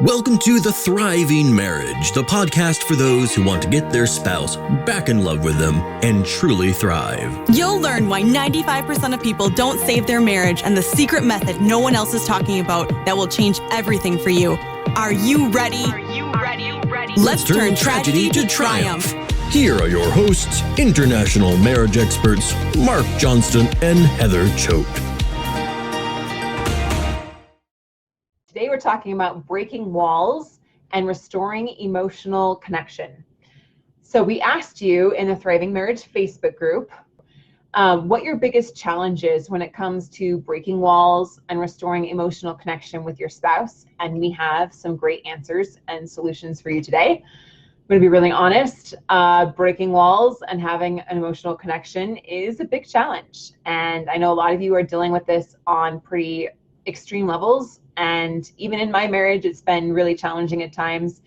Welcome to The Thriving Marriage, the podcast for those who want to get their spouse back in love with them and truly thrive. You'll learn why 95% of people don't save their marriage and the secret method no one else is talking about that will change everything for you. Are you ready? Let's turn tragedy to triumph. Here are your hosts, international marriage experts, Marc Johnston and Heather Choate. Today we're talking about breaking walls and restoring emotional connection. So we asked you in the Thriving Marriage Facebook group what your biggest challenge is when it comes to breaking walls and restoring emotional connection with your spouse. And we have some great answers and solutions for you today. I'm going to be really honest. Breaking walls and having an emotional connection is a big challenge. And I know a lot of you are dealing with this on pretty extreme levels. And even in my marriage, it's been really challenging at times.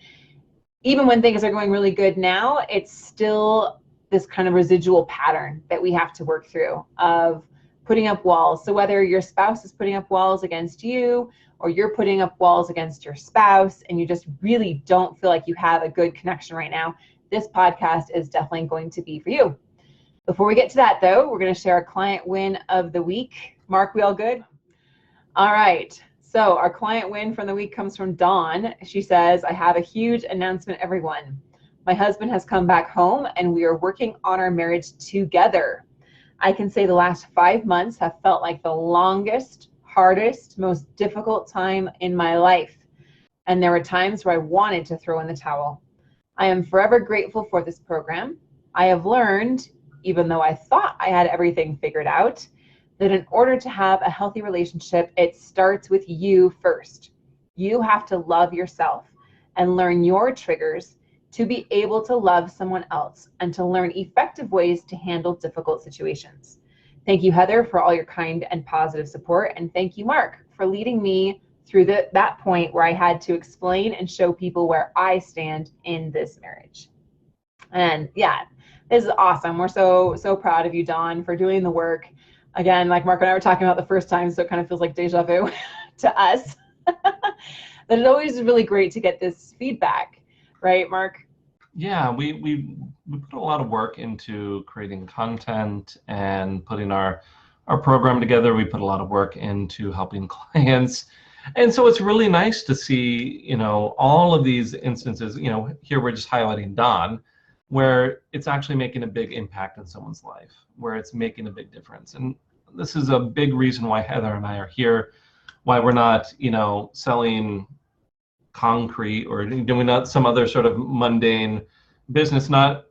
Even when things are going really good now, it's still this kind of residual pattern that we have to work through of putting up walls. So whether your spouse is putting up walls against you or you're putting up walls against your spouse and you just really don't feel like you have a good connection right now, this podcast is definitely going to be for you. Before we get to that though, we're going to share our client win of the week. Marc, we all good? All right. So our client win from the week comes from Dawn. She says, I have a huge announcement, everyone. My husband has come back home and we are working on our marriage together. I can say the last 5 months have felt like the longest, hardest, most difficult time in my life. And there were times where I wanted to throw in the towel. I am forever grateful for this program. I have learned, even though I thought I had everything figured out, that in order to have a healthy relationship, it starts with you first. You have to love yourself and learn your triggers to be able to love someone else and to learn effective ways to handle difficult situations. Thank you, Heather, for all your kind and positive support. And thank you, Marc, for leading me through that point where I had to explain and show people where I stand in this marriage. And yeah, this is awesome. We're so proud of you, Dawn, for doing the work. Again, like Marc and I were talking about the first time, so it kind of feels like deja vu to us. But it's always really great to get this feedback, right, Marc? Yeah, we put a lot of work into creating content and putting our program together. We put a lot of work into helping clients. And so it's really nice to see, all of these instances, here we're just highlighting Dawn, where it's actually making a big impact in someone's life, where it's making a big difference. And this is a big reason why Heather and I are here, why we're not, selling concrete or doing some other sort of mundane business, not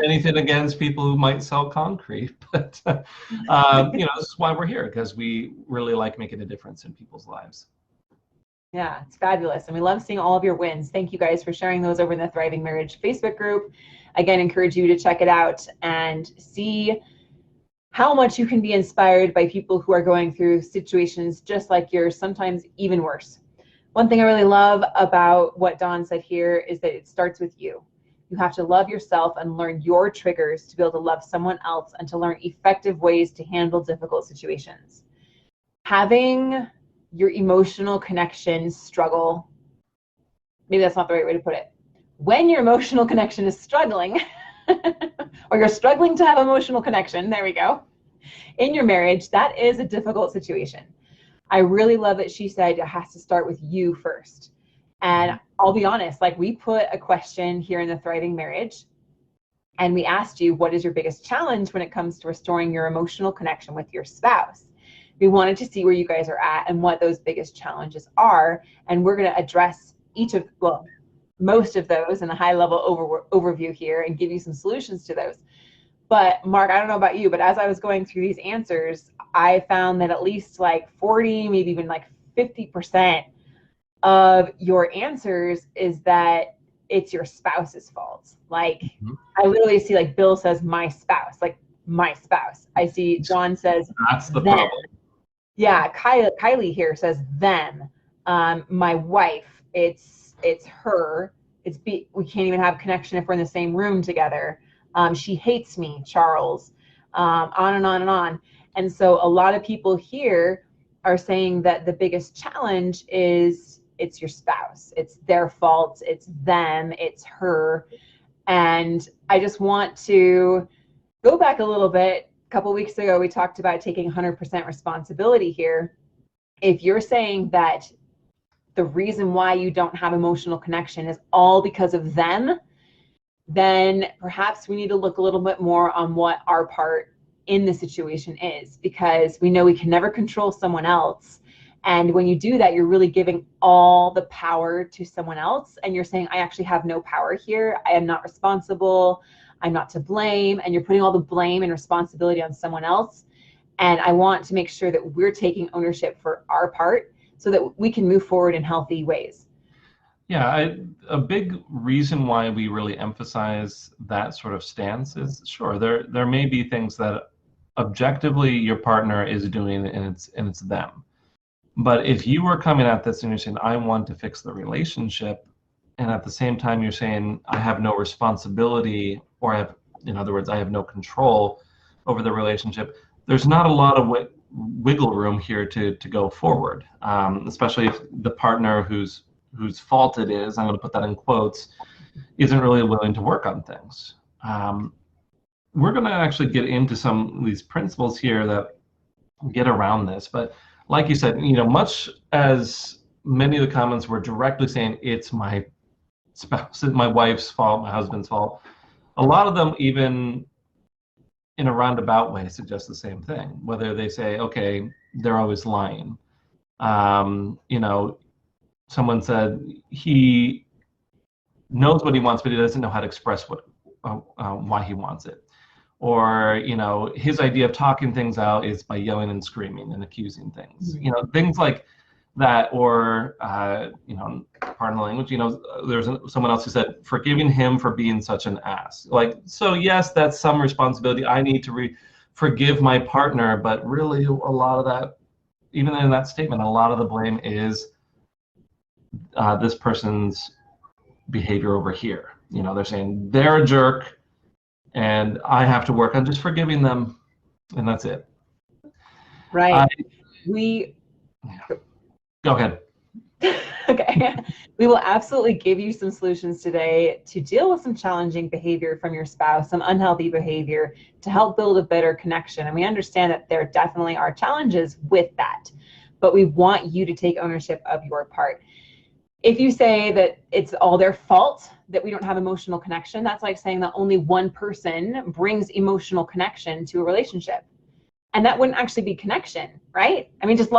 anything against people who might sell concrete, but, this is why we're here, because we really like making a difference in people's lives. Yeah, it's fabulous. And we love seeing all of your wins. Thank you guys for sharing those over in the Thriving Marriage Facebook group. Again, encourage you to check it out and see how much you can be inspired by people who are going through situations just like yours, sometimes even worse. One thing I really love about what Dawn said here is that it starts with you. You have to love yourself and learn your triggers to be able to love someone else and to learn effective ways to handle difficult situations. Having your emotional connection struggle, maybe that's not the right way to put it. When your emotional connection is struggling, or you're struggling to have emotional connection, there we go, in your marriage, that is a difficult situation. I really love that she said it has to start with you first. And I'll be honest, we put a question here in the Thriving Marriage, and we asked you, what is your biggest challenge when it comes to restoring your emotional connection with your spouse? We wanted to see where you guys are at and what those biggest challenges are. And we're going to address most of those in a high level overview here and give you some solutions to those. But Marc, I don't know about you, but as I was going through these answers, I found that at least 40, maybe even 50% of your answers is that it's your spouse's fault. I literally see Bill says, my spouse, my spouse. I see John says, that's the them. problem. Yeah, Kylie here says them. My wife, it's her. We can't even have connection if we're in the same room together. She hates me, Charles. On and on and on. And so a lot of people here are saying that the biggest challenge is it's your spouse. It's their fault. It's them. It's her. And I just want to go back a little bit. A couple of weeks ago, we talked about taking 100% responsibility here. If you're saying that the reason why you don't have emotional connection is all because of them, then perhaps we need to look a little bit more on what our part in the situation is, because we know we can never control someone else. And when you do that, you're really giving all the power to someone else. And you're saying, I actually have no power here. I am not responsible. I'm not to blame. And you're putting all the blame and responsibility on someone else. And I want to make sure that we're taking ownership for our part so that we can move forward in healthy ways. Yeah, a big reason why we really emphasize that sort of stance is, sure, there may be things that objectively your partner is doing and it's them. But if you were coming at this and you're saying, I want to fix the relationship, and at the same time you're saying, I have no responsibility, or I have, in other words, I have no control over the relationship, there's not a lot of wiggle room here to go forward, especially if the partner whose fault it is, I'm going to put that in quotes, isn't really willing to work on things. We're going to actually get into some of these principles here that get around this. But like you said, much as many of the comments were directly saying it's my spouse, my wife's fault, my husband's fault, a lot of them, even in a roundabout way, suggest the same thing. Whether they say, okay, they're always lying. Someone said he knows what he wants, but he doesn't know how to express why he wants it. Or, his idea of talking things out is by yelling and screaming and accusing things. Things like that. Or, pardon the language, there's someone else who said, forgiving him for being such an ass. So yes, that's some responsibility. I need to forgive my partner, but really a lot of that, even in that statement, a lot of the blame is this person's behavior over here. They're saying they're a jerk and I have to work on just forgiving them, and that's it. Right. Go ahead. Okay. We will absolutely give you some solutions today to deal with some challenging behavior from your spouse, some unhealthy behavior, to help build a better connection. And we understand that there definitely are challenges with that, but we want you to take ownership of your part. If you say that it's all their fault that we don't have emotional connection, that's like saying that only one person brings emotional connection to a relationship. And that wouldn't actually be connection, right? I mean, just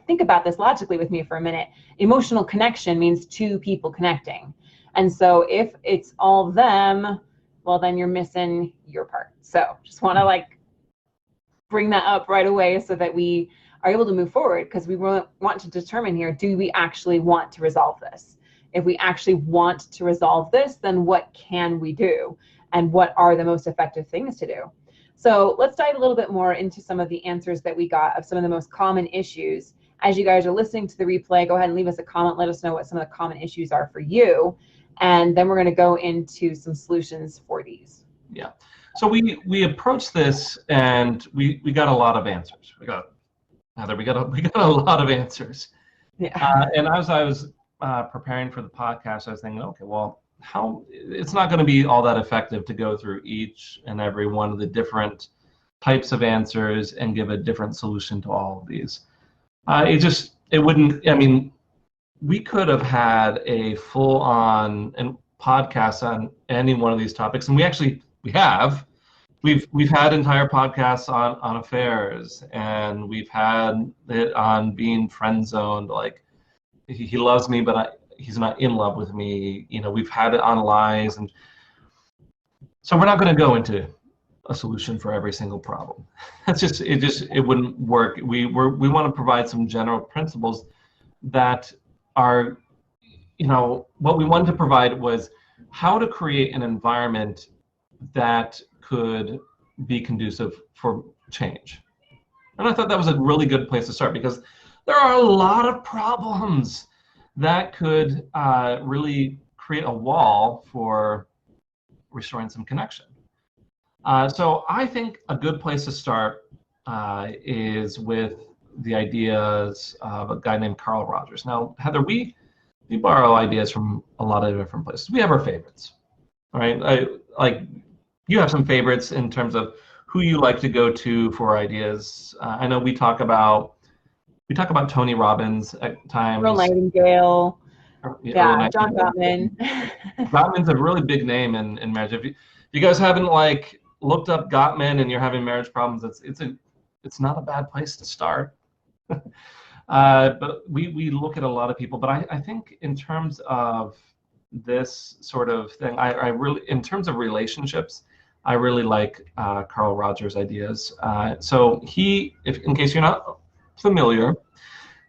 think about this logically with me for a minute. Emotional connection means two people connecting. And so if it's all them, well, then you're missing your part. So just want to bring that up right away so that we are able to move forward, because we want to determine here, do we actually want to resolve this? If we actually want to resolve this, then what can we do? And what are the most effective things to do? So let's dive a little bit more into some of the answers that we got of some of the most common issues. As you guys are listening to the replay, go ahead and leave us a comment. Let us know what some of the common issues are for you. And then we're going to go into some solutions for these. Yeah. So we approached this and we got a lot of answers. We got a lot of answers. Yeah. And as I was preparing for the podcast, I was thinking, okay, well, it's not going to be all that effective to go through each and every one of the different types of answers and give a different solution to all of these. It wouldn't, I mean, we could have had a full-on podcast on any one of these topics, and we have. We've had entire podcasts on affairs, and we've had it on being friend zoned. Like, he loves me, but he's not in love with me. We've had it on lies, and so we're not going to go into a solution for every single problem. It wouldn't work. We want to provide some general principles that are, what we wanted to provide was how to create an environment that could be conducive for change. And I thought that was a really good place to start, because there are a lot of problems that could really create a wall for restoring some connection. So I think a good place to start is with the ideas of a guy named Carl Rogers. Now, Heather, we we borrow ideas from a lot of different places. We have our favorites, right? You have some favorites in terms of who you like to go to for ideas. I know we talk about Tony Robbins at times. Earl Nightingale. Yeah, John Gottman. Gottman's a really big name in marriage. If you guys haven't like looked up Gottman and you're having marriage problems, it's not a bad place to start. But we look at a lot of people. But I think in terms of this sort of thing, I really, in terms of relationships, I really like Carl Rogers' ideas. So in case you're not familiar,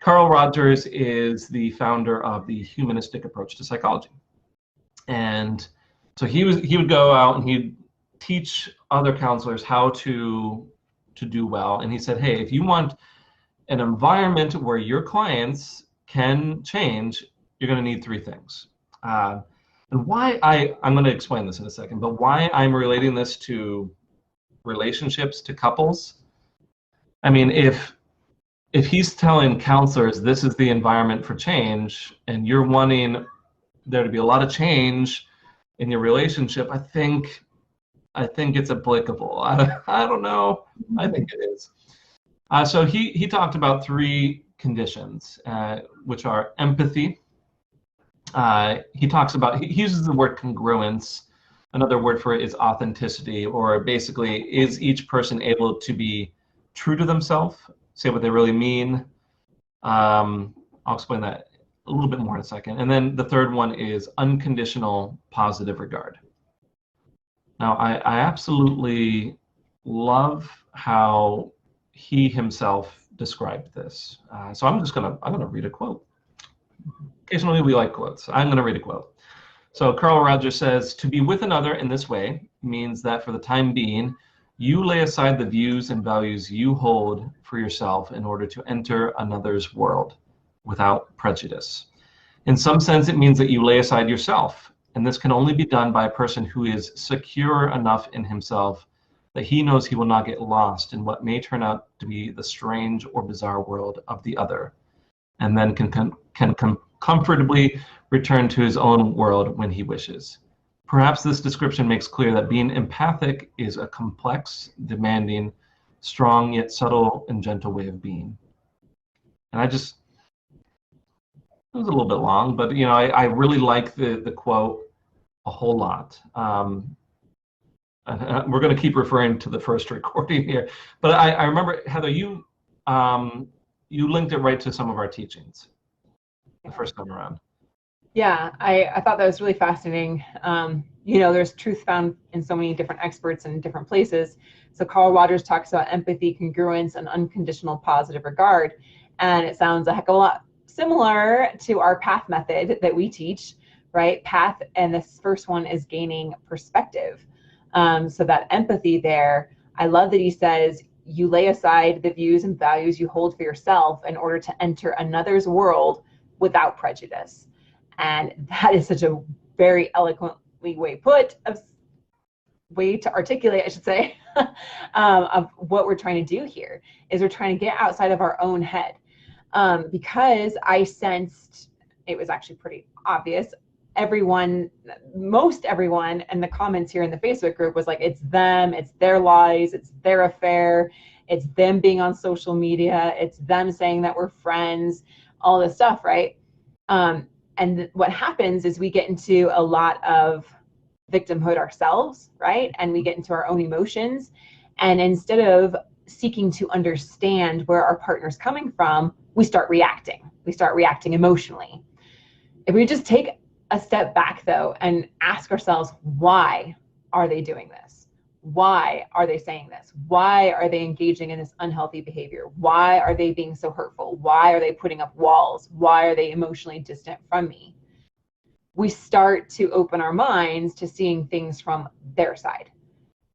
Carl Rogers is the founder of the humanistic approach to psychology. And so he would go out and he'd teach other counselors how to do well. And he said, hey, if you want an environment where your clients can change, you're going to need three things. And why I'm going to explain this in a second, but why I'm relating this to relationships, to couples. I mean, if he's telling counselors this is the environment for change, and you're wanting there to be a lot of change in your relationship, I think it's applicable. I don't know. I think it is. So he talked about three conditions, which are empathy. He uses the word congruence. Another word for it is authenticity, or basically, is each person able to be true to themselves, say what they really mean? I'll explain that a little bit more in a second. And then the third one is unconditional positive regard. Now, I absolutely love how he himself described this. So I'm gonna read a quote. Occasionally we like quotes. I'm gonna read a quote. So Carl Rogers says, to be with another in this way means that for the time being, you lay aside the views and values you hold for yourself in order to enter another's world without prejudice. In some sense, it means that you lay aside yourself, and this can only be done by a person who is secure enough in himself that he knows he will not get lost in what may turn out to be the strange or bizarre world of the other, and then can comfortably return to his own world when he wishes. Perhaps this description makes clear that being empathic is a complex, demanding, strong yet subtle and gentle way of being. And it was a little bit long, but I really like the quote a whole lot. We're going to keep referring to the first recording here, but I remember, Heather, you linked it right to some of our teachings the first time around. Yeah, I thought that was really fascinating. There's truth found in so many different experts in different places. So Carl Rogers talks about empathy, congruence, and unconditional positive regard. And it sounds a heck of a lot similar to our PATH method that we teach, right? PATH, and this first one is gaining perspective. So that empathy there, I love that he says, you lay aside the views and values you hold for yourself in order to enter another's world without prejudice. And that is such a very eloquently way to articulate, I should say, of what we're trying to do here, is we're trying to get outside of our own head. Because I sensed, it was actually pretty obvious, most everyone in the comments here in the Facebook group was like, it's them, it's their lies, it's their affair, it's them being on social media, it's them saying that we're friends, all this stuff, right? And what happens is we get into a lot of victimhood ourselves, right? And we get into our own emotions. And instead of seeking to understand where our partner's coming from, we start reacting. We start reacting emotionally. If we just take a step back, though, and ask ourselves, why are they doing this? Why are they saying this? Why are they engaging in this unhealthy behavior? Why are they being so hurtful? Why are they putting up walls? Why are they emotionally distant from me? We start to open our minds to seeing things from their side,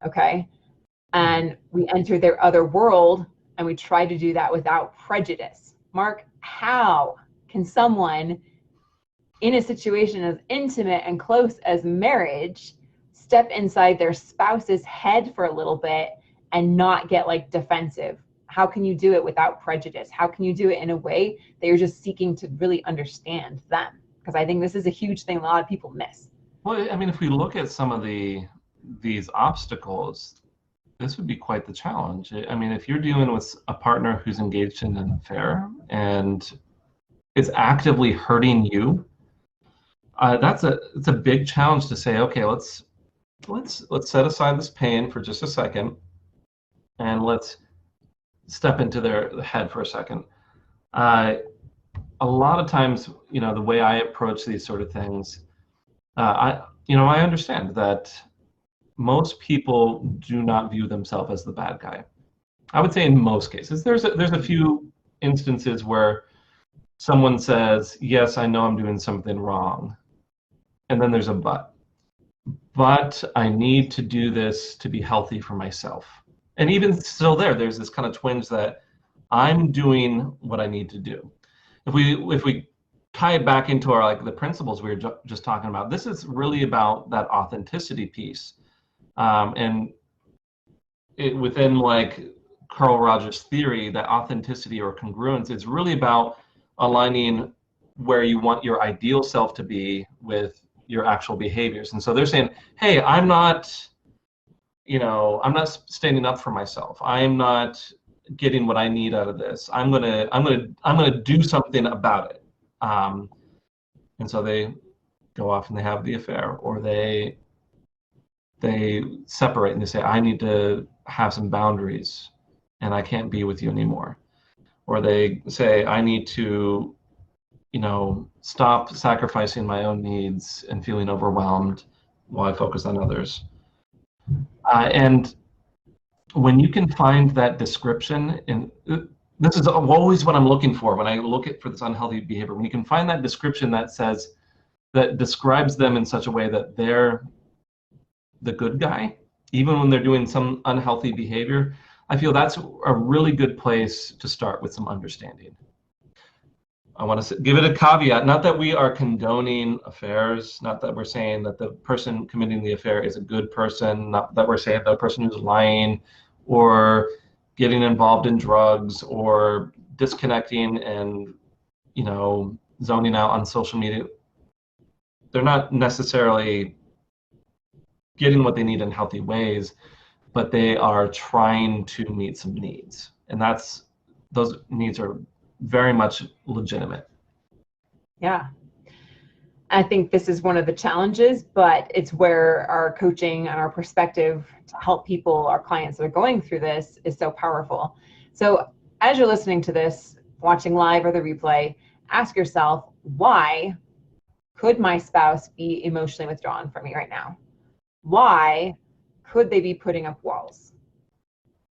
okay? And we enter their other world, and we try to do that without prejudice. Marc, how can someone in a situation as intimate and close as marriage step inside their spouse's head for a little bit and not get like defensive? How can you do it without prejudice? How can you do it in a way that you're just seeking to really understand them? because I think this is a huge thing a lot of people miss. Well, I mean, if we look at some of these obstacles, this would be quite the challenge. I mean, if you're dealing with a partner who's engaged in an affair and is actively hurting you, it's a big challenge to say, okay, let's set aside this pain for just a second, and let's step into their head for a second. A lot of times, the way I approach these sort of things, I understand that most people do not view themselves as the bad guy. I would say in most cases. There's a few instances where someone says, yes, I know I'm doing something wrong. And then there's a but. But I need to do this to be healthy for myself. And even still there's this kind of twinge that I'm doing what I need to do. If we tie it back into our the principles we were just talking about, this is really about that authenticity piece. And within Carl Rogers' theory, that authenticity or congruence is really about aligning where you want your ideal self to be with your actual behaviors. And so they're saying, hey, I'm not standing up for myself. I'm not getting what I need out of this. I'm gonna do something about it. And so they go off and they have the affair, or they separate and they say, I need to have some boundaries and I can't be with you anymore. Or they say, I need to, stop sacrificing my own needs and feeling overwhelmed while I focus on others. And when you can find that description, and this is always what I'm looking for when I look for this unhealthy behavior, when you can find that description that describes them in such a way that they're the good guy, even when they're doing some unhealthy behavior, I feel that's a really good place to start with some understanding. I want to give it a caveat, not that we are condoning affairs, not that we're saying that the person committing the affair is a good person, not that we're saying the person who's lying or getting involved in drugs or disconnecting and, zoning out on social media. They're not necessarily getting what they need in healthy ways, but they are trying to meet some needs. And those needs are very much legitimate. Yeah. I think this is one of the challenges, but it's where our coaching and our perspective to help people, our clients that are going through this, is so powerful. So as you're listening to this, watching live or the replay, ask yourself, why could my spouse be emotionally withdrawn from me right now? Why could they be putting up walls,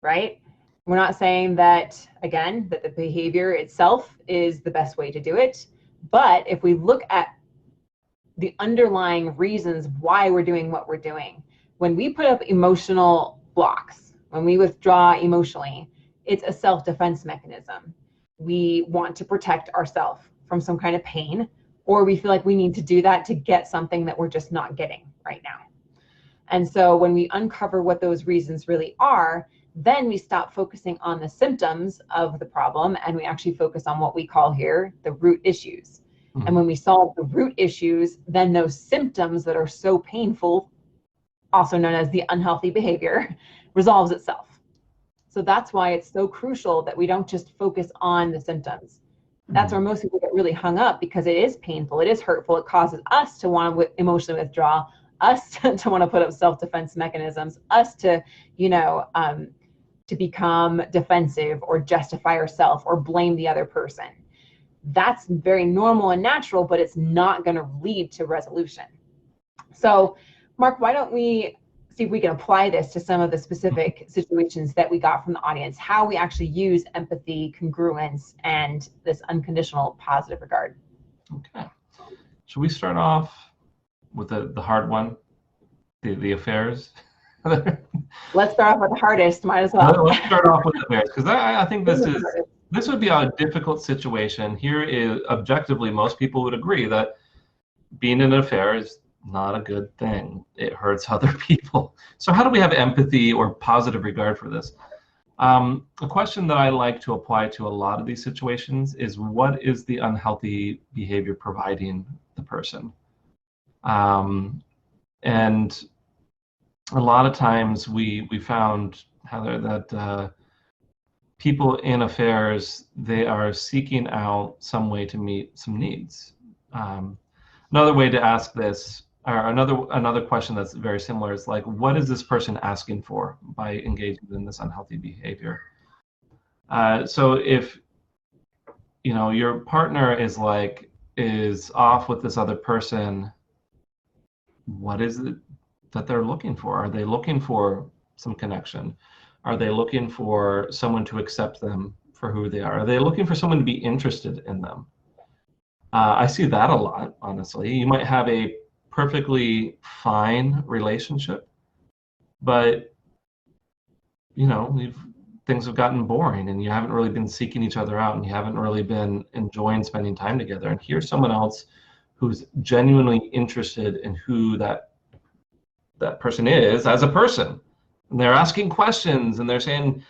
right? We're not saying that, again, that the behavior itself is the best way to do it. But if we look at the underlying reasons why we're doing what we're doing, when we put up emotional blocks, when we withdraw emotionally, it's a self-defense mechanism. We want to protect ourselves from some kind of pain, or we feel like we need to do that to get something that we're just not getting right now. And so when we uncover what those reasons really are, then we stop focusing on the symptoms of the problem and we actually focus on what we call here the root issues. Mm-hmm. And when we solve the root issues, then those symptoms that are so painful, also known as the unhealthy behavior, resolves itself. So that's why it's so crucial that we don't just focus on the symptoms. That's where most people get really hung up, because it is painful, it is hurtful, it causes us to want to emotionally withdraw, us to want to put up self-defense mechanisms, us to, to become defensive or justify ourselves or blame the other person. That's very normal and natural, but it's not going to lead to resolution. So, Marc, why don't we see if we can apply this to some of the specific situations that we got from the audience, how we actually use empathy, congruence, and this unconditional positive regard. Okay. Should we start off with the hard one, the affairs? Let's start off with the hardest, might as well. Let's start off with the affairs, because I think this would be a difficult situation. Here is, objectively, most people would agree that being in an affair is not a good thing. It hurts other people. So how do we have empathy or positive regard for this? A question that I like to apply to a lot of these situations is, what is the unhealthy behavior providing the person. And a lot of times we found, Heather, that people in affairs, they are seeking out some way to meet some needs. Another way to ask this, or another question that's very similar, is like, what is this person asking for by engaging in this unhealthy behavior? So if your partner is off with this other person, what is it that they're looking for? Are they looking for some connection? Are they looking for someone to accept them for who they are? Are they looking for someone to be interested in them? I see that a lot, honestly. You might have a perfectly fine relationship, but things have gotten boring and you haven't really been seeking each other out and you haven't really been enjoying spending time together. And here's someone else who's genuinely interested in who that person is as a person. And they're asking questions and they're saying,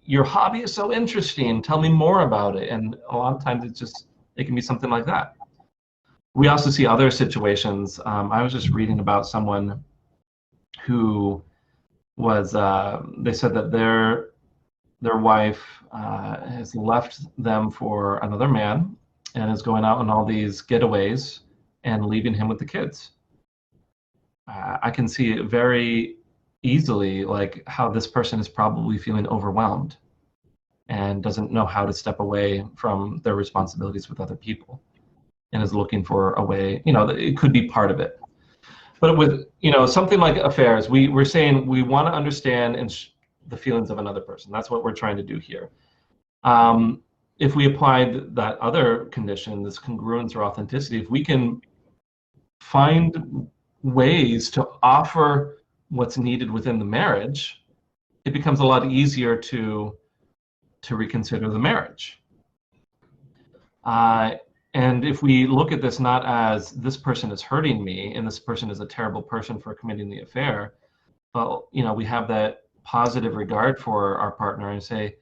your hobby is so interesting, tell me more about it. And a lot of times it can be something like that. We also see other situations. I was just reading about someone who was, they said that their wife has left them for another man and is going out on all these getaways and leaving him with the kids. I can see it very easily, like how this person is probably feeling overwhelmed and doesn't know how to step away from their responsibilities with other people and is looking for a way, it could be part of it. But with, something like affairs, we're saying we want to understand the feelings of another person. That's what we're trying to do here. If we applied that other condition, this congruence or authenticity, if we can find ways to offer what's needed within the marriage, it becomes a lot easier to reconsider the marriage. And if we look at this not as this person is hurting me and this person is a terrible person for committing the affair, but we have that positive regard for our partner and say,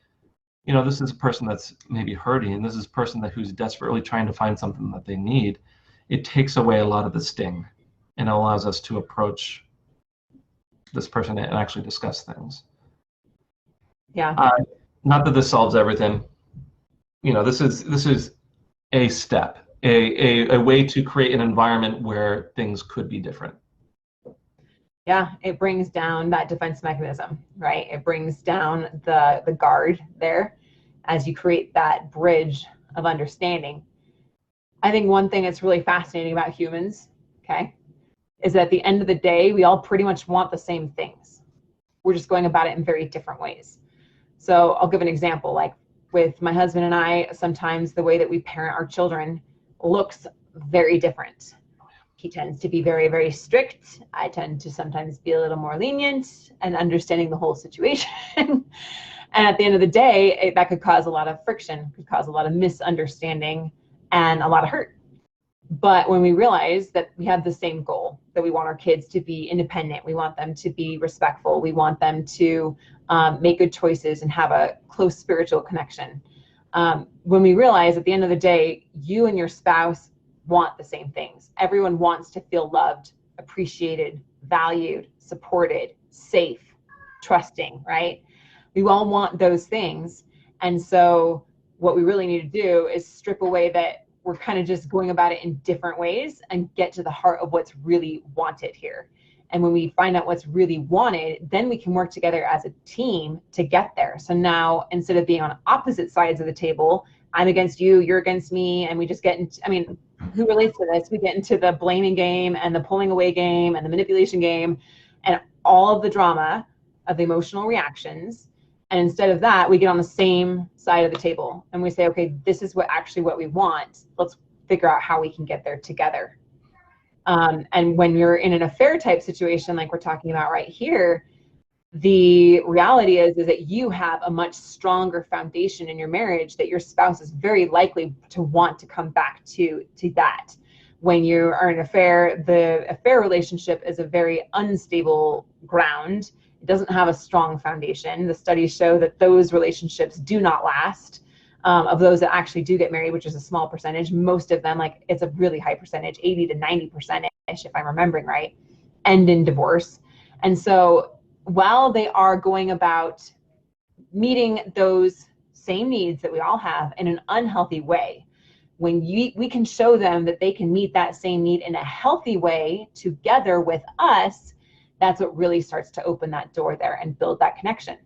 this is a person that's maybe hurting, and this is a person who's desperately trying to find something that they need. It takes away a lot of the sting and it allows us to approach this person and actually discuss things. Yeah. Not that this solves everything. This is a step, a way to create an environment where things could be different. Yeah, it brings down that defense mechanism, right? It brings down the guard there as you create that bridge of understanding. I think one thing that's really fascinating about humans, okay, is that at the end of the day, we all pretty much want the same things. We're just going about it in very different ways. So I'll give an example. Like with my husband and I, sometimes the way that we parent our children looks very different. He tends to be very, very strict. I tend to sometimes be a little more lenient and understanding the whole situation. And at the end of the day, that could cause a lot of friction, could cause a lot of misunderstanding and a lot of hurt. But when we realize that we have the same goal, that we want our kids to be independent, we want them to be respectful, we want them to make good choices and have a close spiritual connection. When we realize at the end of the day, you and your spouse want the same things. Everyone wants to feel loved, appreciated, valued, supported, safe, trusting, right? We all want those things. And so what we really need to do is strip away that we're kind of just going about it in different ways and get to the heart of what's really wanted here. And when we find out what's really wanted, then we can work together as a team to get there. So now, instead of being on opposite sides of the table, I'm against you, you're against me, and we just get into, who relates to this? We get into the blaming game and the pulling away game and the manipulation game and all of the drama of the emotional reactions. And instead of that, we get on the same side of the table and we say, okay, this is what we want. Let's figure out how we can get there together. And when you're in an affair type situation, like we're talking about right here, the reality is that you have a much stronger foundation in your marriage that your spouse is very likely to want to come back to that. When you are in an affair, the affair relationship is a very unstable ground. It doesn't have a strong foundation. The studies show that those relationships do not last. of those that actually do get married, which is a small percentage. Most of them, like it's a really high percentage, 80 to 90%, if I'm remembering right, end in divorce. And so while they are going about meeting those same needs that we all have in an unhealthy way, when we can show them that they can meet that same need in a healthy way together with us, that's what really starts to open that door there and build that connection.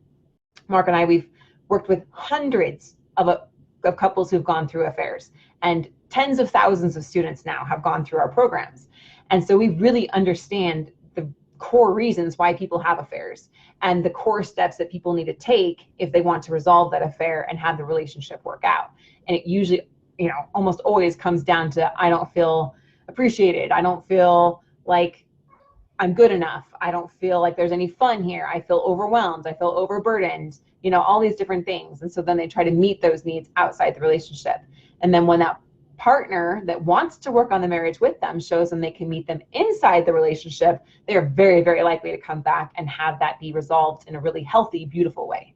Marc and I, we've worked with hundreds of couples who've gone through affairs, and tens of thousands of students now have gone through our programs. And so we really understand the core reasons why people have affairs and the core steps that people need to take if they want to resolve that affair and have the relationship work out. And it usually, almost always comes down to, I don't feel appreciated. I don't feel like I'm good enough. I don't feel like there's any fun here. I feel overwhelmed. I feel overburdened, all these different things. And so then they try to meet those needs outside the relationship. And then when that partner that wants to work on the marriage with them shows them they can meet them inside the relationship, they are very, very likely to come back and have that be resolved in a really healthy, beautiful way.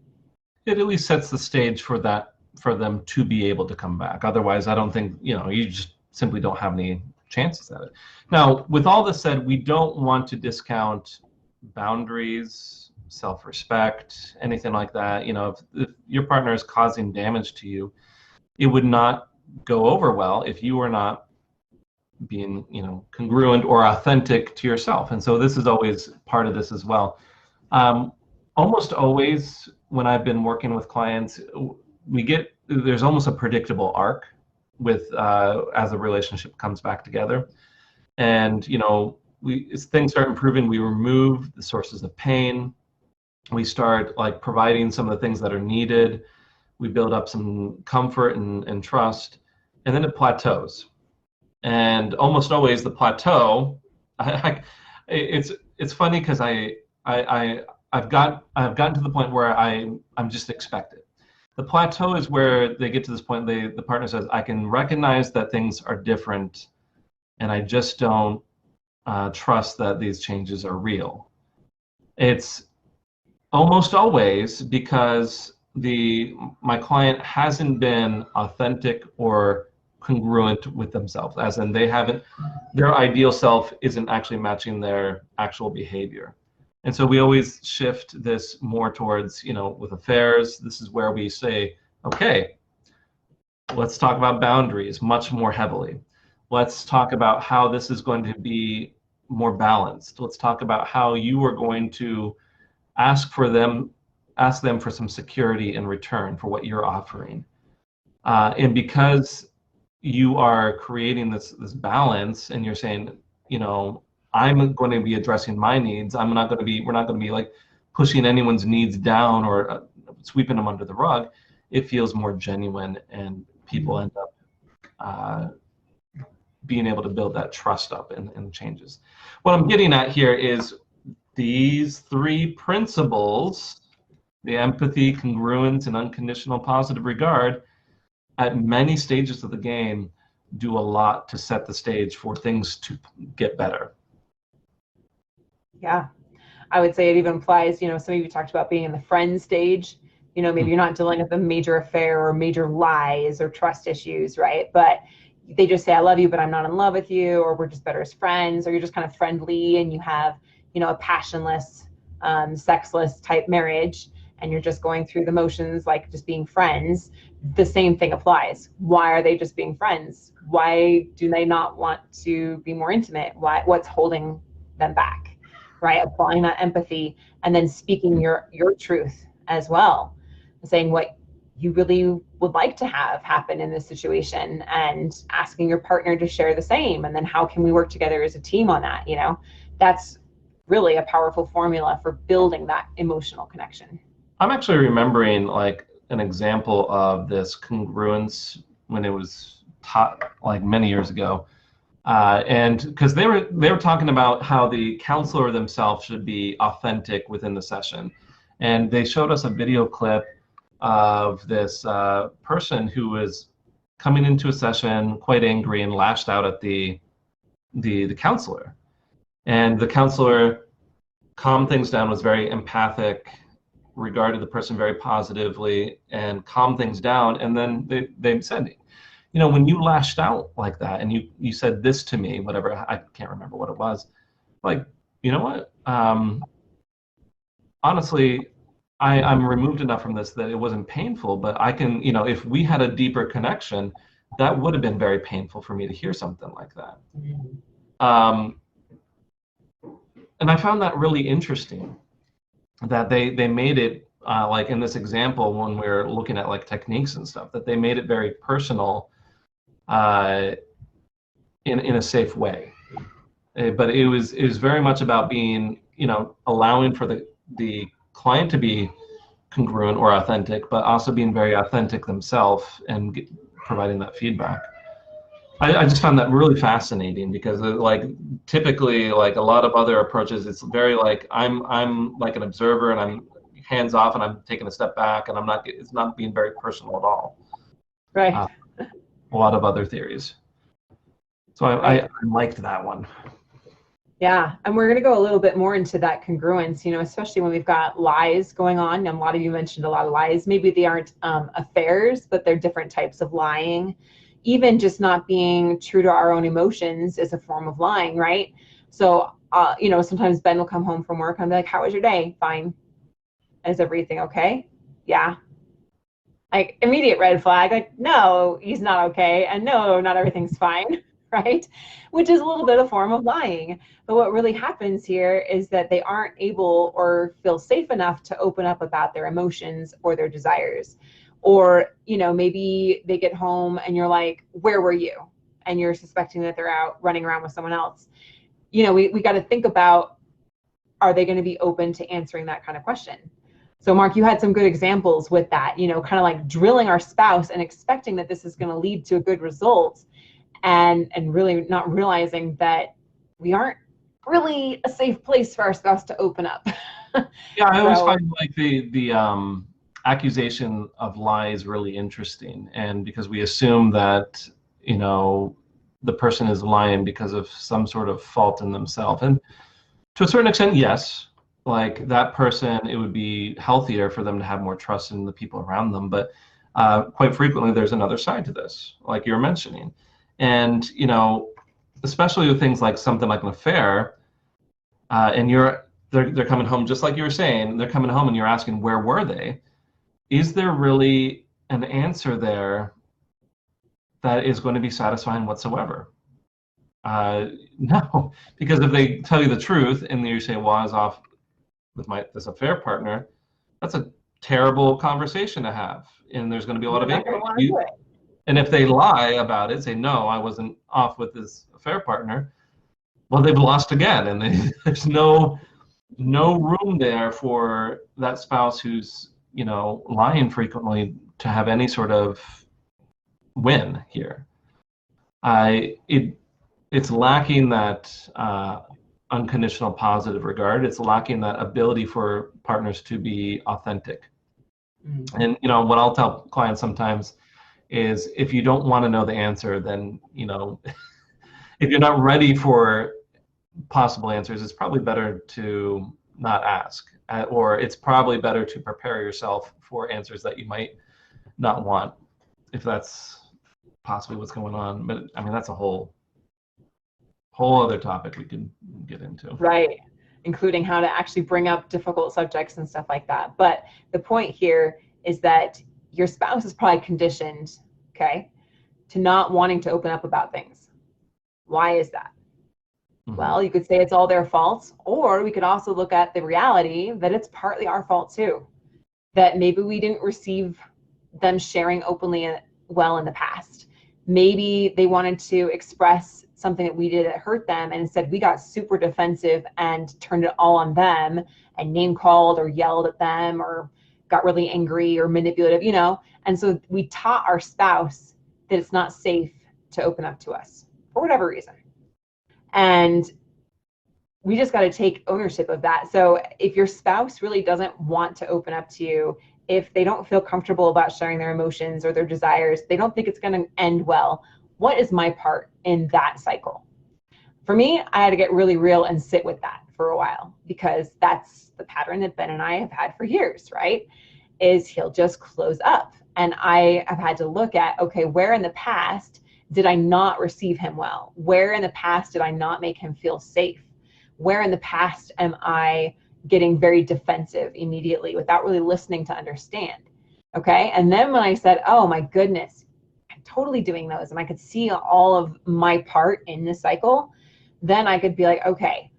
It at least sets the stage for them to be able to come back. Otherwise, I don't think, you just simply don't have any chances at it. Now, with all this said, we don't want to discount boundaries, self-respect, anything like that. If your partner is causing damage to you, it would not go over well if you are not being, congruent or authentic to yourself. And so this is always part of this as well. Almost always when I've been working with clients, there's almost a predictable arc with as the relationship comes back together. And as things start improving, we remove the sources of pain. We start providing some of the things that are needed. We build up some comfort and trust, and then it plateaus. And almost always the plateau, it's funny because I've gotten to the point where I'm just expected. The plateau is where they get to this point, the partner says, I can recognize that things are different, and I just don't trust that these changes are real. It's almost always because my client hasn't been authentic or congruent with themselves, as in their ideal self isn't actually matching their actual behavior. And so we always shift this more towards, with affairs, this is where we say, okay, let's talk about boundaries much more heavily. Let's talk about how this is going to be more balanced. Let's talk about how you are going to ask them for some security in return for what you're offering. And because you are creating this balance and you're saying, I'm going to be addressing my needs. We're not going to be pushing anyone's needs down or sweeping them under the rug. It feels more genuine, and people end up being able to build that trust up and changes. What I'm getting at here is these three principles, the empathy, congruence, and unconditional positive regard, at many stages of the game, do a lot to set the stage for things to get better. Yeah, I would say it even applies, some of you talked about being in the friend stage, maybe you're not dealing with a major affair or major lies or trust issues, right? But they just say, I love you, but I'm not in love with you, or we're just better as friends, or you're just kind of friendly and you have, a passionless, sexless type marriage, and you're just going through the motions like just being friends. The same thing applies. Why are they just being friends? Why do they not want to be more intimate? What's holding them back? Right? Applying that empathy and then speaking your truth as well, saying what you really would like to have happen in this situation and asking your partner to share the same. And then how can we work together as a team on that? That's really a powerful formula for building that emotional connection. I'm actually remembering an example of this congruence when it was taught many years ago. And because they were talking about how the counselor themselves should be authentic within the session. And they showed us a video clip of this person who was coming into a session quite angry and lashed out at the counselor. And the counselor calmed things down, was very empathic, regarded the person very positively and calmed things down. And then they said, you know, when you lashed out like that and you said this to me, whatever, I can't remember what it was, like, you know what? Honestly, I'm removed enough from this that it wasn't painful, but I can, you know, if we had a deeper connection, that would have been very painful for me to hear something like that. And I found that really interesting, that they made it like in this example when we're looking at like techniques and stuff, that they made it very personal in a safe way. But it was very much about being, you know, allowing for the client to be congruent or authentic, but also being very authentic themselves and providing that feedback. I just found that really fascinating, because like typically like a lot of other approaches, it's very like I'm like an observer and I'm hands off and I'm taking a step back and it's not being very personal at all. Right. A lot of other theories. So I liked that one. Yeah, and we're going to go a little bit more into that congruence, you know, especially when we've got lies going on. And a lot of you mentioned a lot of lies. Maybe they aren't affairs, but they're different types of lying. Even just not being true to our own emotions is a form of lying, right? So, you know, sometimes Ben will come home from work and I'll be like, how was your day? Fine. Is everything okay? Yeah. Like, immediate red flag, like, no, he's not okay. And no, not everything's fine. Right? Which is a little bit a form of lying. But what really happens here is that they aren't able or feel safe enough to open up about their emotions or their desires. Or, you know, maybe they get home and you're like, where were you? And you're suspecting that they're out running around with someone else. You know, we got to think about, are they going to be open to answering that kind of question? So Marc, you had some good examples with that, you know, kind of like drilling our spouse and expecting that this is going to lead to a good result. And really not realizing that we aren't really a safe place for our spouse to open up. Yeah, I always find like the accusation of lies really interesting, and because we assume that, you know, the person is lying because of some sort of fault in themselves, and to a certain extent, yes, like that person, it would be healthier for them to have more trust in the people around them, but quite frequently there's another side to this, like you're mentioning. And, you know, especially with things like something like an affair, and they're coming home, just like you were saying, they're coming home and you're asking, where were they? Is there really an answer there that is going to be satisfying whatsoever? No, because if they tell you the truth and you say, well, I was off with this affair partner, that's a terrible conversation to have. And there's going to be a lot of anger. And if they lie about it, say, no, I wasn't off with this affair partner, well, they've lost again. And there's no room there for that spouse who's, you know, lying frequently to have any sort of win here. It's lacking that unconditional positive regard. It's lacking that ability for partners to be authentic. Mm-hmm. And, you know, what I'll tell clients sometimes is, if you don't want to know the answer, then, you know, if you're not ready for possible answers, it's probably better to not ask, or it's probably better to prepare yourself for answers that you might not want, if that's possibly what's going on. But I mean, that's a whole other topic we could get into. Right, including how to actually bring up difficult subjects and stuff like that. But the point here is that your spouse is probably conditioned, okay, to not wanting to open up about things. Why is that? Mm-hmm. Well, you could say it's all their fault, or we could also look at the reality that it's partly our fault too. That maybe we didn't receive them sharing openly well in the past. Maybe they wanted to express something that we did that hurt them, and instead we got super defensive and turned it all on them and name called or yelled at them or got really angry or manipulative, you know. And so we taught our spouse that it's not safe to open up to us for whatever reason. And we just got to take ownership of that. So if your spouse really doesn't want to open up to you, if they don't feel comfortable about sharing their emotions or their desires, they don't think it's going to end well, what is my part in that cycle? For me, I had to get really real and sit with that for a while, because that's the pattern that Ben and I have had for years, right? Is he'll just close up. And I have had to look at, okay, where in the past did I not receive him well? Where in the past did I not make him feel safe? Where in the past am I getting very defensive immediately without really listening to understand? Okay. And then when I said, oh my goodness, I'm totally doing those, and I could see all of my part in this cycle, then I could be like, okay,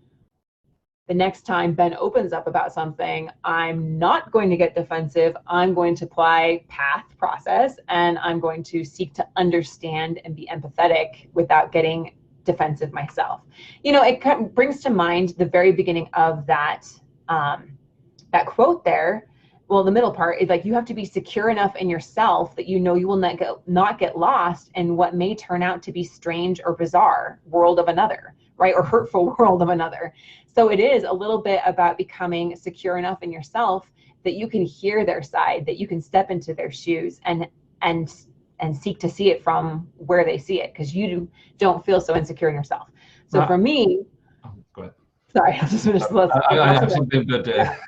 the next time Ben opens up about something, I'm not going to get defensive. I'm going to apply path process, and I'm going to seek to understand and be empathetic without getting defensive myself. You know, it brings to mind the very beginning of that quote there. Well, the middle part is like, you have to be secure enough in yourself that you know you will not get lost in what may turn out to be strange or bizarre world of another, right? Or hurtful world of another. So it is a little bit about becoming secure enough in yourself that you can hear their side, that you can step into their shoes and seek to see it from where they see it, because you don't feel so insecure in yourself. So for me, go ahead. Sorry, I'll just finish. I have something good to.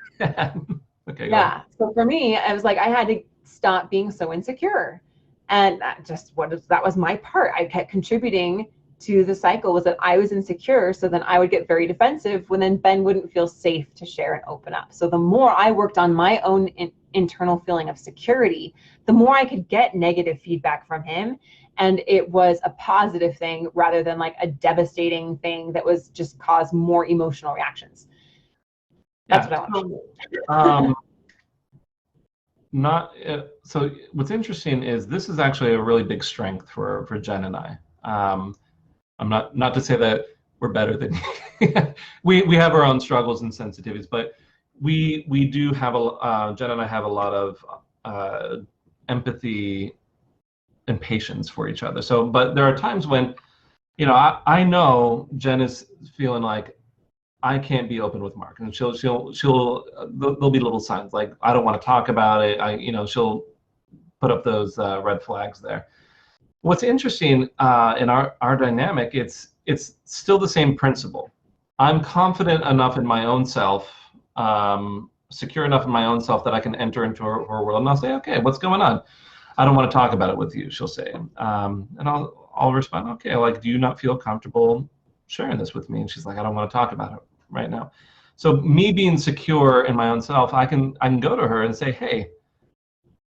Okay. Yeah. So for me, I was like, I had to stop being so insecure, and that was my part. I kept contributing to the cycle, was that I was insecure. So then I would get very defensive when then Ben wouldn't feel safe to share and open up. So the more I worked on my own internal feeling of security, the more I could get negative feedback from him. And it was a positive thing rather than like a devastating thing that was just caused more emotional reactions. That's what I want. So what's interesting is this is actually a really big strength for Jen and I. I'm not to say that we're better than we have our own struggles and sensitivities, but we do have Jen and I have a lot of empathy and patience for each other. So, but there are times when, you know, I know Jen is feeling like I can't be open with Marc, and she'll there'll be little signs like I don't want to talk about it. She'll put up those red flags there. What's interesting in our dynamic, it's still the same principle. I'm confident enough in my own self, secure enough in my own self that I can enter into her world, and I'll say, okay, what's going on? I don't want to talk about it with you, she'll say. And I'll respond, okay, like, do you not feel comfortable sharing this with me? And she's like, I don't want to talk about it right now. So me being secure in my own self, I can go to her and say, hey,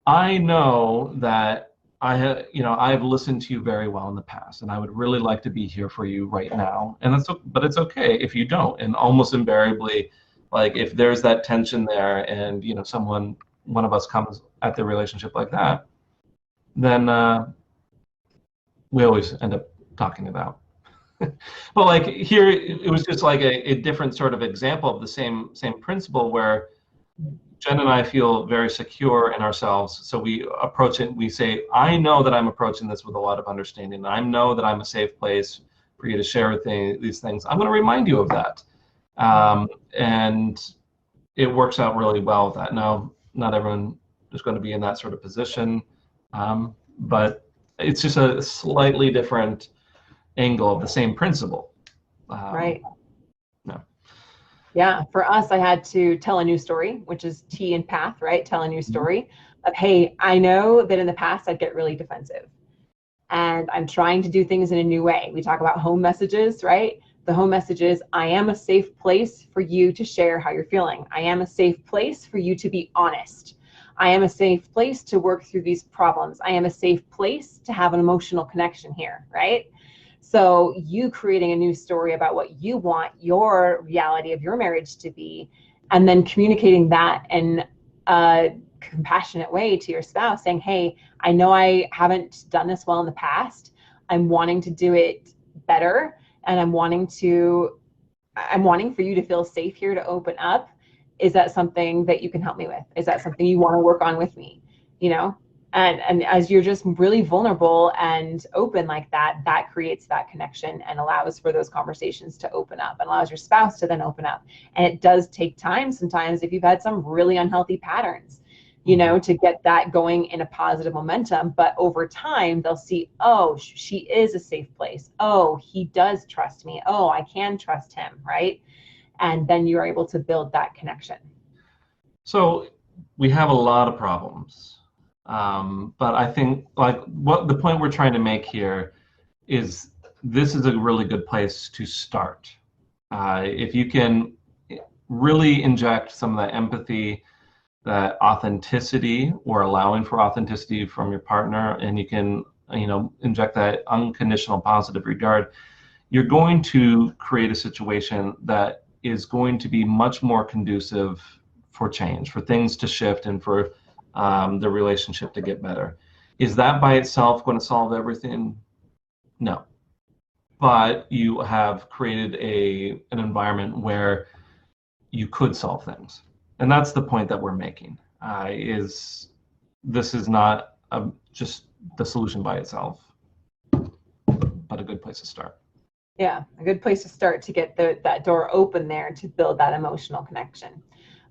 I know that I've listened to you very well in the past, and I would really like to be here for you right now. And but it's okay if you don't. And almost invariably, like if there's that tension there, and one of us comes at the relationship like that, then we always end up talking it out. But like here, it was just like a different sort of example of the same principle, where Jen and I feel very secure in ourselves. So we approach it, we say, I know that I'm approaching this with a lot of understanding. I know that I'm a safe place for you to share these things. I'm going to remind you of that. And it works out really well with that. Now, not everyone is going to be in that sort of position, but it's just a slightly different angle of the same principle. Right. No. Yeah, for us, I had to tell a new story, which is T and path, right? Tell a new story of, hey, I know that in the past I'd get really defensive, and I'm trying to do things in a new way. We talk about home messages, right? The home message is, I am a safe place for you to share how you're feeling. I am a safe place for you to be honest. I am a safe place to work through these problems. I am a safe place to have an emotional connection here, right? So you creating a new story about what you want your reality of your marriage to be, and then communicating that in a compassionate way to your spouse, saying, hey, I know I haven't done this well in the past. I'm wanting to do it better, and I'm wanting for you to feel safe here to open up. Is that something that you can help me with? Is that something you want to work on with me? And as you're just really vulnerable and open like that, that creates that connection and allows for those conversations to open up, and allows your spouse to then open up. And it does take time sometimes if you've had some really unhealthy patterns, to get that going in a positive momentum. But over time, they'll see, oh, she is a safe place. Oh, he does trust me. Oh, I can trust him, right? and then you're able to build that connection. So we have a lot of problems, but I think like what the point we're trying to make here is this is a really good place to start. If you can really inject some of that empathy, that authenticity, or allowing for authenticity from your partner, and you can, inject that unconditional positive regard, you're going to create a situation that is going to be much more conducive for change, for things to shift, and for the relationship to get better. Is that by itself going to solve everything? No. But you have created an environment where you could solve things. And that's the point that we're making, is this is not just the solution by itself, but a good place to start. Yeah, a good place to start to get that door open there to build that emotional connection.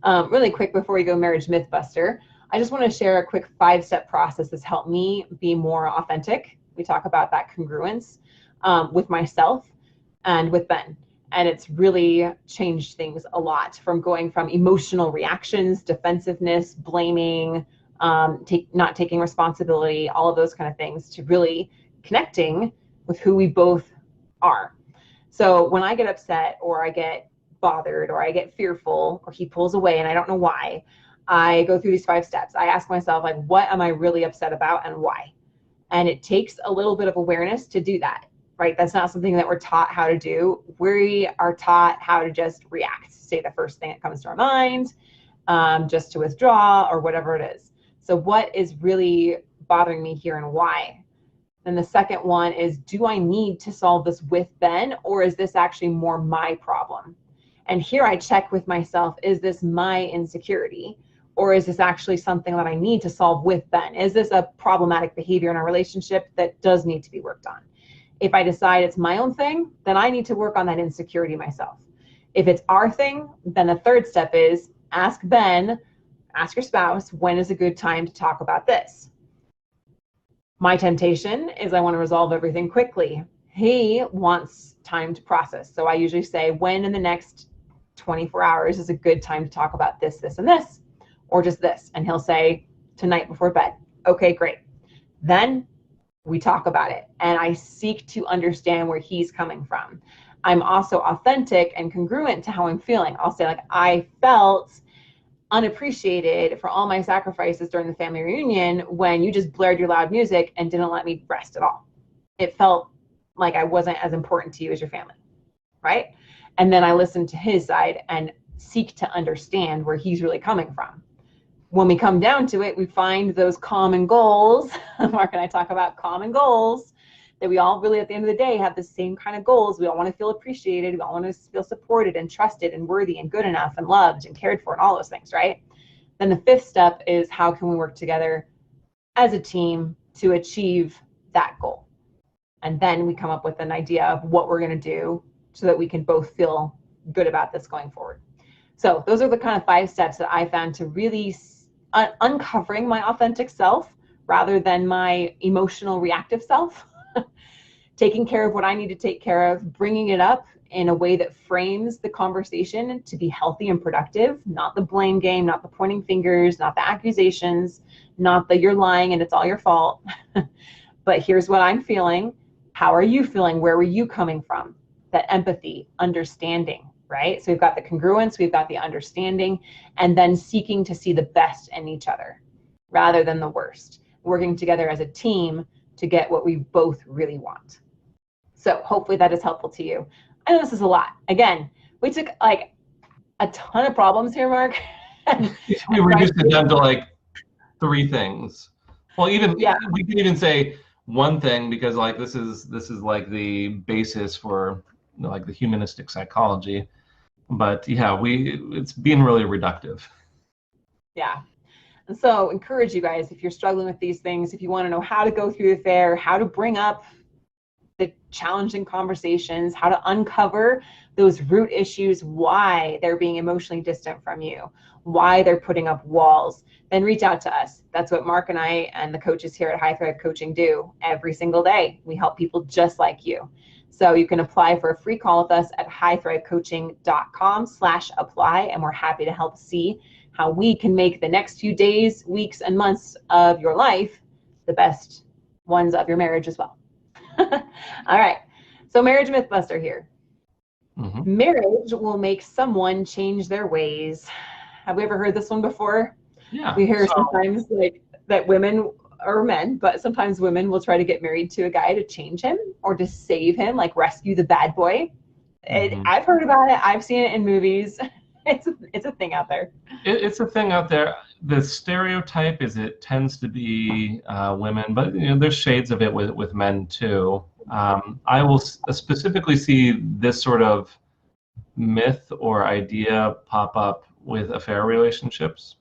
Really quick before we go Marriage Mythbuster, I just want to share a quick 5-step process that's helped me be more authentic. We talk about that congruence with myself and with Ben. And it's really changed things a lot, from going from emotional reactions, defensiveness, blaming, not taking responsibility, all of those kind of things, to really connecting with who we both are. So when I get upset, or I get bothered, or I get fearful, or he pulls away and I don't know why, I go through these 5 steps. I ask myself, like, what am I really upset about and why? And it takes a little bit of awareness to do that. Right? That's not something that we're taught how to do. We are taught how to just react, say the first thing that comes to our mind, just to withdraw, or whatever it is. So what is really bothering me here and why? Then the second one is, do I need to solve this with Ben, or is this actually more my problem? And here I check with myself, is this my insecurity, or is this actually something that I need to solve with Ben? Is this a problematic behavior in our relationship that does need to be worked on? If I decide it's my own thing, then I need to work on that insecurity myself. If it's our thing, then the third step is ask Ben, ask your spouse, when is a good time to talk about this? My temptation is I want to resolve everything quickly. He wants time to process. So I usually say, when in the next 24 hours is a good time to talk about this, this, and this, or just this? And he'll say, tonight before bed. Okay, great. Then we talk about it, and I seek to understand where he's coming from. I'm also authentic and congruent to how I'm feeling. I'll say, like, I felt unappreciated for all my sacrifices during the family reunion when you just blared your loud music and didn't let me rest at all. It felt like I wasn't as important to you as your family, right? And then I listen to his side and seek to understand where he's really coming from. When we come down to it, we find those common goals. Marc and I talk about common goals, that we all really, at the end of the day, have the same kind of goals. We all want to feel appreciated. We all want to feel supported and trusted and worthy and good enough and loved and cared for and all those things, right? Then the 5th step is, how can we work together as a team to achieve that goal? And then we come up with an idea of what we're going to do so that we can both feel good about this going forward. So those are the kind of 5 steps that I found to really uncovering my authentic self rather than my emotional reactive self, taking care of what I need to take care of, bringing it up in a way that frames the conversation to be healthy and productive, not the blame game, not the pointing fingers, not the accusations, not the you're lying and it's all your fault, but here's what I'm feeling. How are you feeling? Where were you coming from? That empathy, understanding. Right? So we've got the congruence, we've got the understanding, and then seeking to see the best in each other rather than the worst. Working together as a team to get what we both really want. So hopefully that is helpful to you. I know this is a lot. Again, we took like a ton of problems here, Marc. We reduced it down to like 3 things. Well, even we can even say one thing, because like this is like the basis for like the humanistic psychology. But yeah, it's being really reductive. Yeah. And so encourage you guys, if you're struggling with these things, if you want to know how to go through the fair, how to bring up the challenging conversations, how to uncover those root issues, why they're being emotionally distant from you, why they're putting up walls, then reach out to us. That's what Marc and I and the coaches here at High Thrive Coaching do every single day. We help people just like you. So you can apply for a free call with us at highthrivecoaching.com/apply, and we're happy to help see how we can make the next few days, weeks, and months of your life the best ones of your marriage as well. All right. So Marriage Mythbuster here. Mm-hmm. Marriage will make someone change their ways. Have we ever heard this one before? Yeah. We hear sometimes like that women or men, but sometimes women will try to get married to a guy to change him or to save him, like rescue the bad boy. Mm-hmm. I've heard about it. I've seen it in movies. It's a thing out there. It's a thing out there. The stereotype is it tends to be women, but there's shades of it with men too. I will specifically see this sort of myth or idea pop up with affair relationships.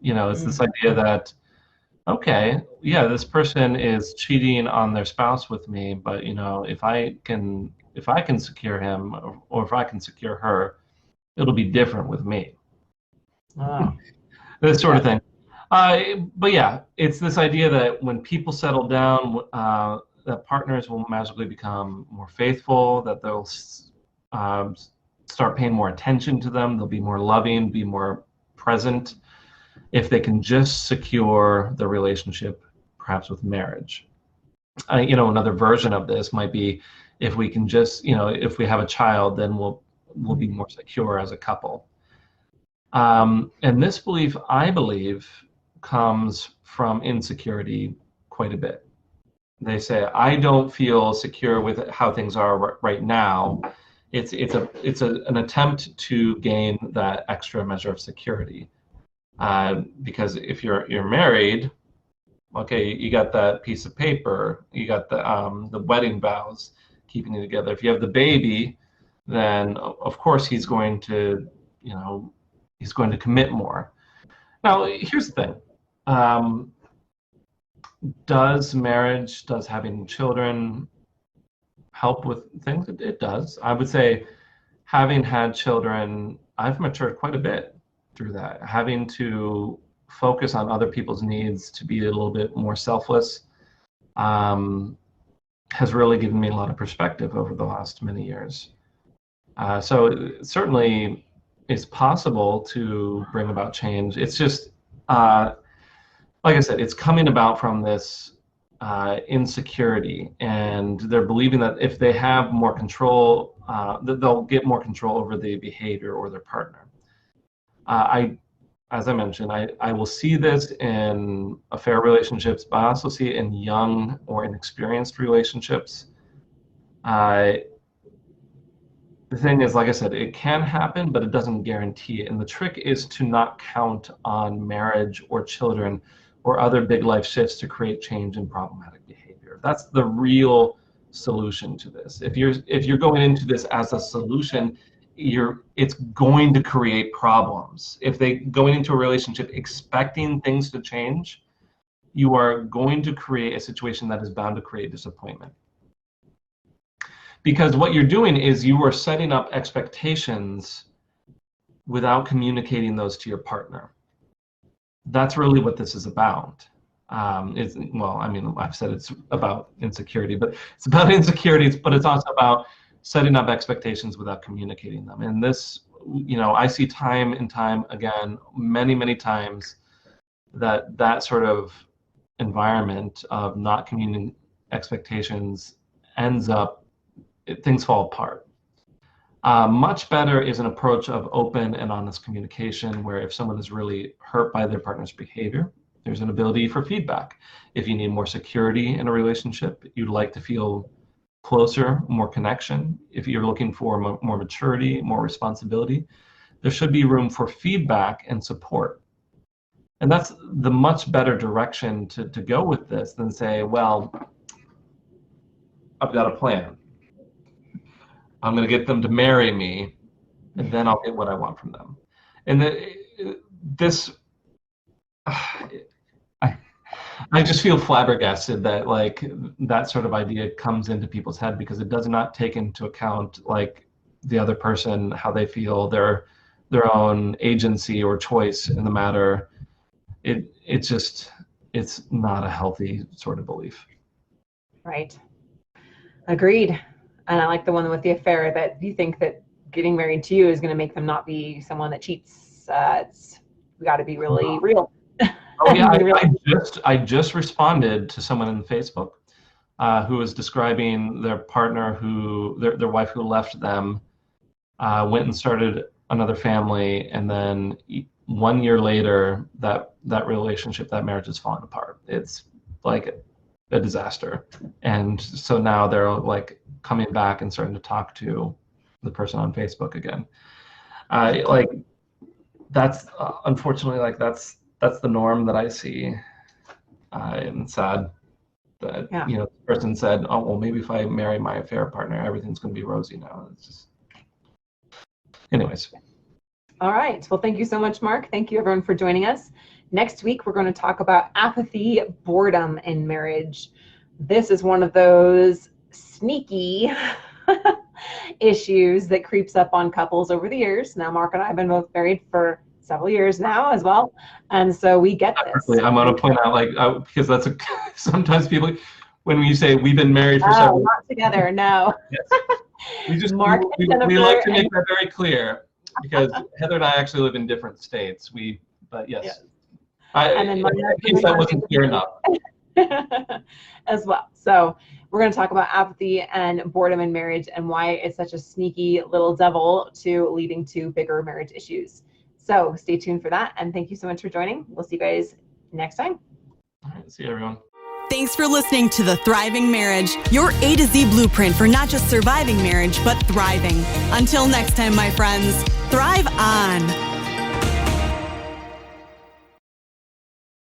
It's this idea that, okay, yeah, this person is cheating on their spouse with me, but if I can secure him or if I can secure her, it'll be different with me. Oh. This sort of thing. But yeah, it's this idea that when people settle down, that partners will magically become more faithful, that they'll start paying more attention to them, they'll be more loving, be more present, if they can just secure the relationship, perhaps with marriage. Another version of this might be if we can just, if we have a child, then we'll be more secure as a couple. And this belief, I believe, comes from insecurity quite a bit. They say, I don't feel secure with how things are right now. It's an attempt to gain that extra measure of security. Because if you're married, okay, you got that piece of paper, you got the wedding vows keeping you together. If you have the baby, then of course he's going to commit more. Now, here's the thing. Does having children help with things? It does. I would say, having had children, I've matured quite a bit through that. Having to focus on other people's needs, to be a little bit more selfless, has really given me a lot of perspective over the last many years. So it certainly is possible to bring about change. It's just, like I said, it's coming about from this insecurity, and they're believing that if they have more control, that they'll get more control over the behavior or their partner. As I mentioned, I will see this in affair relationships, but I also see it in young or inexperienced relationships. The thing is, like I said, it can happen, but it doesn't guarantee it. And the trick is to not count on marriage or children or other big life shifts to create change in problematic behavior. That's the real solution to this. If you're going into this as a solution, it's going to create problems. If they going into a relationship expecting things to change, you are going to create a situation that is bound to create disappointment. Because what you're doing is you are setting up expectations without communicating those to your partner. That's really what this is about. I've said it's about insecurity, but it's about insecurities, but it's also about setting up expectations without communicating them. And this, I see time and time again, many, many times, that sort of environment of not communicating expectations ends up, things fall apart. Much better is an approach of open and honest communication, where if someone is really hurt by their partner's behavior, there's an ability for feedback. If you need more security in a relationship, you'd like to feel closer, more connection. If you're looking for more maturity, more responsibility, there should be room for feedback and support. And that's the much better direction to go with this than say, well, I've got a plan. I'm going to get them to marry me, and then I'll get what I want from them. And I just feel flabbergasted that like that sort of idea comes into people's head, because it does not take into account like the other person, how they feel, their own agency or choice in the matter. It's not a healthy sort of belief. Right. Agreed. And I like the one with the affair, that you think that getting married to you is going to make them not be someone that cheats. We got to be really real. Oh yeah, I just responded to someone in Facebook who was describing their partner their wife who left them, went and started another family, and then 1 year later that relationship, that marriage is falling apart. It's like a disaster. And so now they're like coming back and starting to talk to the person on Facebook again. Like that's unfortunately, like that's the norm that I see. And sad that the person said, oh well, maybe if I marry my affair partner, everything's going to be rosy now. It's just, anyways. All right. Well, thank you so much, Marc. Thank you, everyone, for joining us. Next week, we're going to talk about apathy, boredom in marriage. This is one of those sneaky issues that creeps up on couples over the years. Now, Marc and I have been both married for several years now as well. And so we get this. I'm going to point out, like, because that's sometimes people, when you say we've been married for several years. Not together, no. Yes. We like to make that very clear, because Heather and I actually live in different states. But yes. And then in case that wasn't clear enough. As well. So we're going to talk about apathy and boredom in marriage, and why it's such a sneaky little devil to leading to bigger marriage issues. So stay tuned for that. And thank you so much for joining. We'll see you guys next time. All right. See you, everyone. Thanks for listening to The Thriving Marriage, your A to Z blueprint for not just surviving marriage, but thriving. Until next time, my friends, thrive on.